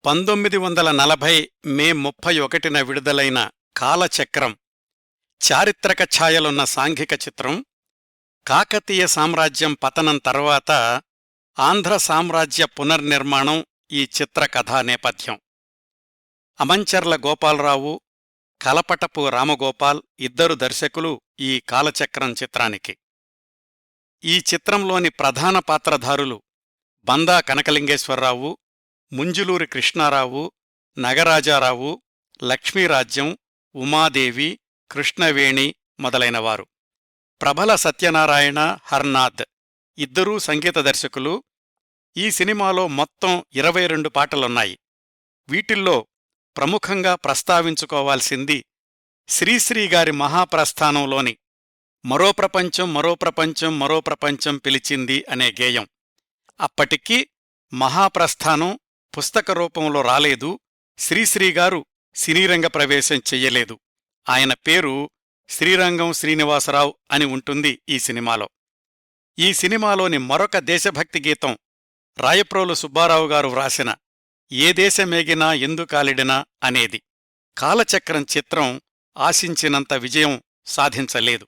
1940 మే 31న విడుదలైన కాలచక్రం చారిత్రక ఛాయలున్న సాంఘిక చిత్రం. కాకతీయ సామ్రాజ్యం పతనం తర్వాత ఆంధ్ర సామ్రాజ్య పునర్నిర్మాణం ఈ చిత్ర కథా నేపథ్యం. అమంచర్ల గోపాలరావు, కలపటపు రామగోపాల్ ఇద్దరు దర్శకులు ఈ కాలచక్రం చిత్రానికి. ఈ చిత్రంలోని ప్రధాన పాత్రధారులు బందా కనకలింగేశ్వరరావు, ముంజులూరి కృష్ణారావు, నగరాజారావు, లక్ష్మీరాజ్యం, ఉమాదేవి, కృష్ణవేణి మొదలైనవారు. ప్రభల సత్యనారాయణ, హర్నాథ్ ఇద్దరూ సంగీత దర్శకులు. ఈ సినిమాలో మొత్తం 22 పాటలున్నాయి. వీటిల్లో ప్రముఖంగా ప్రస్తావించుకోవాల్సింది శ్రీశ్రీగారి మహాప్రస్థానంలోని మరో ప్రపంచం మరో ప్రపంచం మరో ప్రపంచం పిలిచింది అనే గేయం. అప్పటికీ మహాప్రస్థానం పుస్తక రూపంలో రాలేదు. శ్రీశ్రీగారు సినీరంగ ప్రవేశం చెయ్యలేదు. ఆయన పేరు శ్రీరంగం శ్రీనివాసరావు అని ఉంటుంది ఈ సినిమాలో. ఈ సినిమాలోని మరొక దేశభక్తి గీతం రాయప్రోలు సుబ్బారావు గారు వ్రాసిన ఏ దేశమేగినా ఎందుకాలిడినా అనేది. కాలచక్రం చిత్రం ఆశించినంత విజయం సాధించలేదు.